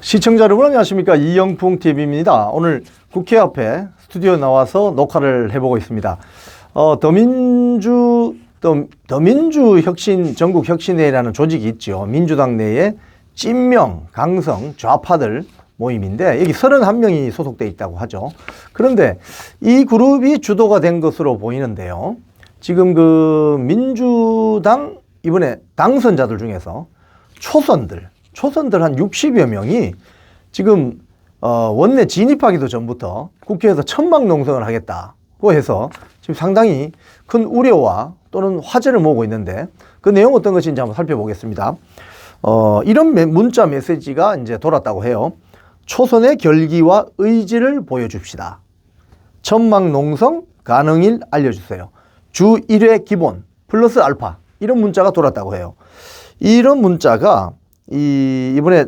시청자 여러분 안녕하십니까, 이영풍TV입니다. 오늘 국회 앞에 스튜디오 나와서 녹화를 해보고 있습니다. 더민주혁신 전국혁신회라는 조직이 있죠. 민주당 내에 찐명, 강성, 좌파들 모임인데 여기 31명이 소속되어 있다고 하죠. 그런데 이 그룹이 주도가 된 것으로 보이는데요. 지금 그 민주당 이번에 당선자들 중에서 초선들 한 60여 명이 지금 원내 진입하기도 전부터 국회에서 천막농성을 하겠다고 해서 지금 상당히 큰 우려와 또는 화제를 모으고 있는데 그 내용 어떤 것인지 한번 살펴보겠습니다. 이런 문자 메시지가 이제 돌았다고 해요. 초선의 결기와 의지를 보여줍시다. 천막농성 가능일 알려주세요. 주 1회 기본 플러스 알파, 이런 문자가 돌았다고 해요. 이런 문자가 이번에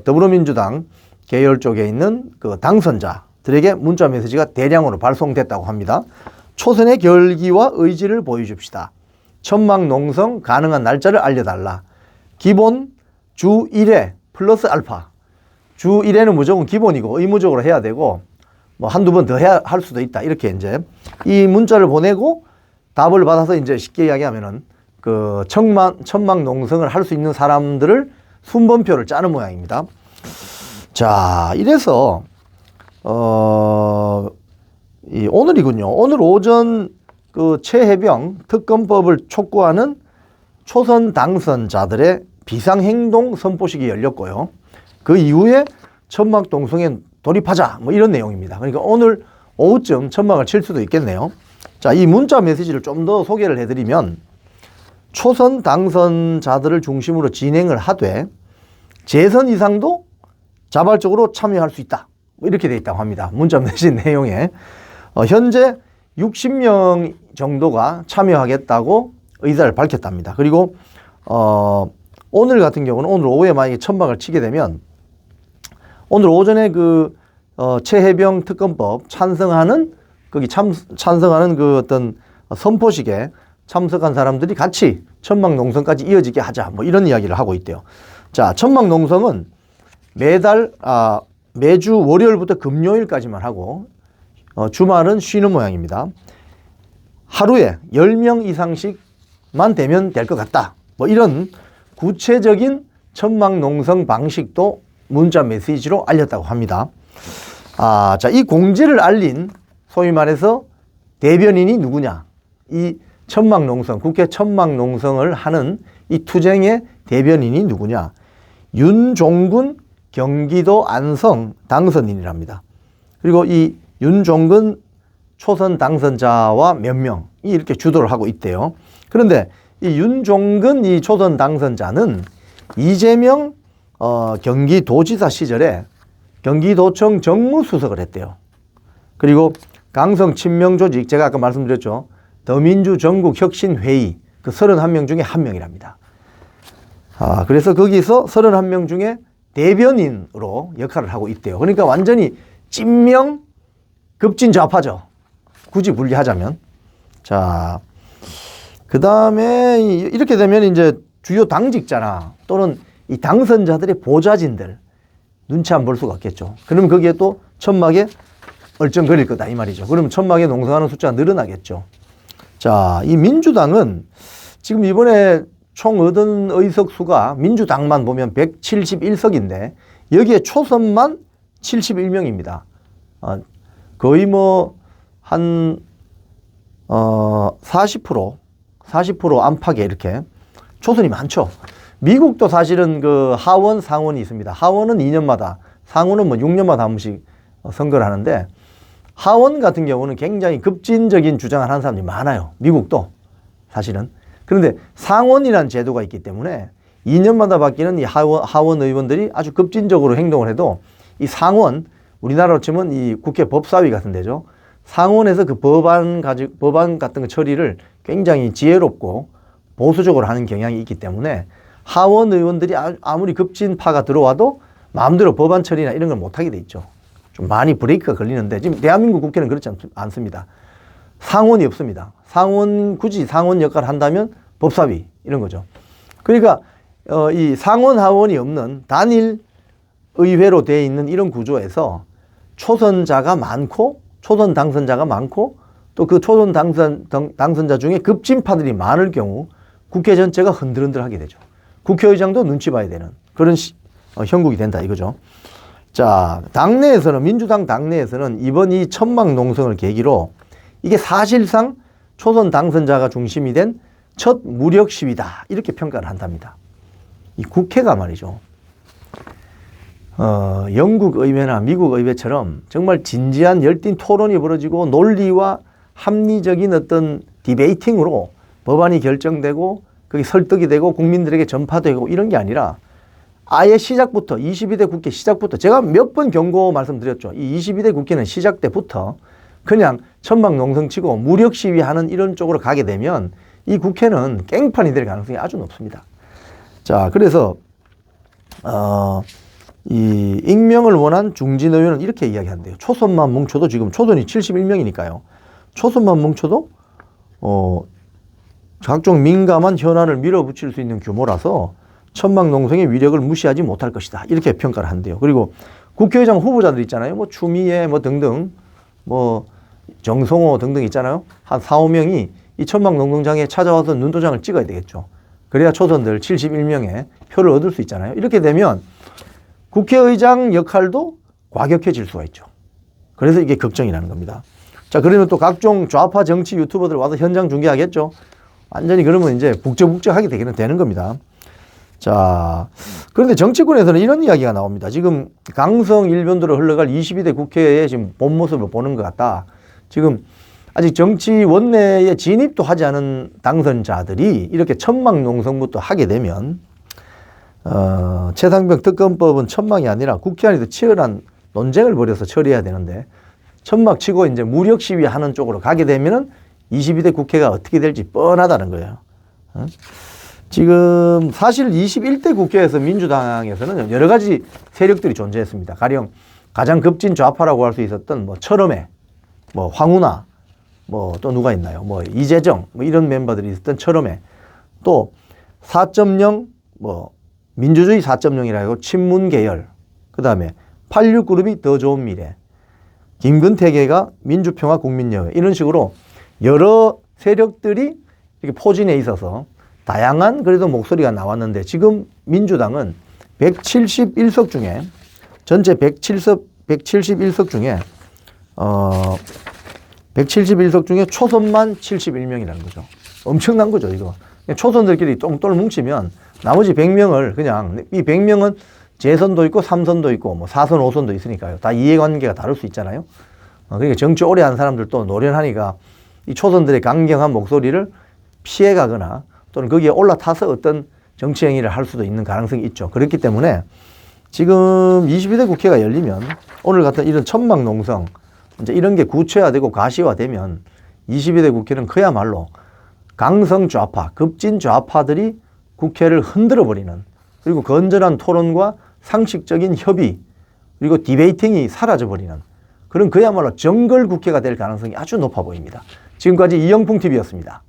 더불어민주당 계열 쪽에 있는 그 당선자들에게 문자 메시지가 대량으로 발송됐다고 합니다. 초선의 결기와 의지를 보여줍시다. 천막농성 가능한 날짜를 알려달라. 기본 주 1회 플러스 알파. 주 1회는 무조건 기본이고 의무적으로 해야 되고 뭐 한두 번 더 해야 할 수도 있다. 이렇게 이제 이 문자를 보내고 답을 받아서 이제 쉽게 이야기하면은 그 천막 농성을 할 수 있는 사람들을 순번표를 짜는 모양입니다. 자, 이래서 오늘이군요. 오늘 오전 그 최혜병 특검법을 촉구하는 초선 당선자들의 비상행동 선포식이 열렸고요. 그 이후에 천막 농성에 돌입하자, 뭐 이런 내용입니다. 그러니까 오늘 오후쯤 천막을 칠 수도 있겠네요. 자, 이 문자 메시지를 좀 더 소개를 해드리면, 초선 당선자들을 중심으로 진행을 하되 재선 이상도 자발적으로 참여할 수 있다, 뭐 이렇게 돼 있다고 합니다. 문자 메시지 내용에 현재 60명 정도가 참여하겠다고 의사를 밝혔답니다. 그리고 오늘 같은 경우는 오늘 오후에 만약에 천막을 치게 되면 오늘 오전에 그 최혜병 특검법 찬성하는 찬성하는 그 어떤 선포식에 참석한 사람들이 같이 천막 농성까지 이어지게 하자, 뭐 이런 이야기를 하고 있대요. 자, 천막 농성은 매주 월요일부터 금요일까지만 하고 주말은 쉬는 모양입니다. 하루에 10명 이상씩만 되면 될 것 같다, 뭐 이런 구체적인 천막 농성 방식도 문자 메시지로 알렸다고 합니다. 자, 이 공지를 알린 소위 말해서 대변인이 누구냐, 이 천막농성, 국회 천막농성을 하는 이 투쟁의 대변인이 누구냐, 윤종근 경기도 안성 당선인이랍니다. 그리고 이 윤종근 초선 당선자와 몇 명이 이렇게 주도를 하고 있대요. 그런데 이 윤종근 이 초선 당선자는 이재명 경기도지사 시절에 경기도청 정무수석을 했대요. 그리고 강성 친명 조직, 제가 아까 말씀드렸죠, 더민주 전국혁신회의 그 31명 중에 한 명이랍니다. 그래서 거기서 31명 중에 대변인으로 역할을 하고 있대요. 그러니까 완전히 찐명 급진 좌파죠, 굳이 분리하자면. 자, 그 다음에 이렇게 되면 이제 주요 당직자나 또는 이 당선자들의 보좌진들 눈치 안 볼 수가 없겠죠. 그러면 거기에 또 천막에 얼쩡거릴 거다, 이 말이죠. 그러면 천막에 농성하는 숫자가 늘어나겠죠. 자, 이 민주당은 지금 이번에 총 얻은 의석수가 민주당만 보면 171석인데 여기에 초선만 71명입니다. 거의 뭐 한 40% 안팎에 이렇게 초선이 많죠. 미국도 사실은 그 하원, 상원이 있습니다. 하원은 2년마다, 상원은 뭐 6년마다 한 번씩 선거를 하는데 하원 같은 경우는 굉장히 급진적인 주장을 하는 사람들이 많아요. 미국도 사실은. 그런데 상원이라는 제도가 있기 때문에 2년마다 바뀌는 이 하원 의원들이 아주 급진적으로 행동을 해도 이 상원, 우리나라로 치면 이 국회 법사위 같은 데죠. 상원에서 그 법안 같은 거 처리를 굉장히 지혜롭고 보수적으로 하는 경향이 있기 때문에 하원 의원들이 아무리 급진파가 들어와도 마음대로 법안 처리나 이런 걸 못하게 돼 있죠. 좀 많이 브레이크가 걸리는데 지금 대한민국 국회는 그렇지 않습니다. 상원이 없습니다. 굳이 상원 역할을 한다면 법사위 이런 거죠. 그러니까 이 상원 하원이 없는 단일 의회로 되어 있는 이런 구조에서 초선자가 많고 초선 당선자가 많고 또 그 초선 당선자 중에 급진파들이 많을 경우 국회 전체가 흔들흔들하게 되죠. 국회의장도 눈치 봐야 되는 그런 형국이 된다 이거죠. 자, 당내에서는 민주당 당내에서는 이번 이 천막 농성을 계기로 이게 사실상 초선 당선자가 중심이 된 첫 무력 시위다 이렇게 평가를 한답니다. 이 국회가 말이죠. 영국 의회나 미국 의회처럼 정말 진지한 열띤 토론이 벌어지고 논리와 합리적인 어떤 디베이팅으로 법안이 결정되고 그게 설득이 되고 국민들에게 전파되고 이런 게 아니라 아예 시작부터 22대 국회 시작부터 제가 몇 번 경고 말씀드렸죠. 이 22대 국회는 시작 때부터 그냥 천막 농성치고 무력 시위하는 이런 쪽으로 가게 되면 이 국회는 깽판이 될 가능성이 아주 높습니다. 자, 그래서 이 익명을 원한 중진 의원은 이렇게 이야기한대요. 초선만 뭉쳐도 지금 초선이 71명이니까요. 초선만 뭉쳐도 각종 민감한 현안을 밀어붙일 수 있는 규모라서 천막 농성의 위력을 무시하지 못할 것이다. 이렇게 평가를 한대요. 그리고 국회의장 후보자들 있잖아요. 뭐 추미애 뭐 등등 뭐 정성호 등등 있잖아요. 한 4, 5명이 이 천막 농성장에 찾아와서 눈도장을 찍어야 되겠죠. 그래야 초선들 71명의 표를 얻을 수 있잖아요. 이렇게 되면 국회의장 역할도 과격해질 수가 있죠. 그래서 이게 걱정이라는 겁니다. 자, 그러면 또 각종 좌파 정치 유튜버들 와서 현장 중계하겠죠. 완전히 그러면 이제 북적북적하게 되는 겁니다. 자, 그런데 정치권에서는 이런 이야기가 나옵니다. 지금 강성 일변도로 흘러갈 22대 국회의 지금 본 모습을 보는 것 같다. 지금 아직 정치 원내에 진입도 하지 않은 당선자들이 이렇게 천막 농성부터 하게 되면 최상병 특검법은 천막이 아니라 국회 안에서 치열한 논쟁을 벌여서 처리해야 되는데 천막 치고 이제 무력 시위하는 쪽으로 가게 되면은 22대 국회가 어떻게 될지 뻔하다는 거예요. 지금 사실 21대 국회에서 민주당에서는 여러 가지 세력들이 존재했습니다. 가령 가장 급진 좌파라고 할 수 있었던 뭐 철험회, 뭐 황운하, 뭐 또 누가 있나요? 뭐 이재정, 뭐 이런 멤버들이 있었던 철험회, 또 4.0 뭐 민주주의 4.0이라고 친문 계열, 그 다음에 86그룹이 더 좋은 미래, 김근태계가 민주평화 국민여회 이런 식으로 여러 세력들이 이렇게 포진해 있어서 다양한 그래도 목소리가 나왔는데 지금 민주당은 171석 중에 전체 171석 중에 171석 중에 초선만 71명이라는 거죠. 엄청난 거죠, 이거. 초선들끼리 똥똘 뭉치면 나머지 100명을 그냥 이 100명은 재선도 있고 3선도 있고 뭐 4선, 5선도 있으니까요. 다 이해관계가 다를 수 있잖아요. 그러니까 정치 오래 한 사람들도 노련하니까 이 초선들의 강경한 목소리를 피해가거나 또는 거기에 올라타서 어떤 정치 행위를 할 수도 있는 가능성이 있죠. 그렇기 때문에 지금 22대 국회가 열리면 오늘 같은 이런 천막 농성 이제 이런 게 구체화되고 가시화되면 22대 국회는 그야말로 강성 좌파, 급진 좌파들이 국회를 흔들어 버리는 그리고 건전한 토론과 상식적인 협의 그리고 디베이팅이 사라져 버리는 그런 그야말로 정글 국회가 될 가능성이 아주 높아 보입니다. 지금까지 이영풍 TV였습니다.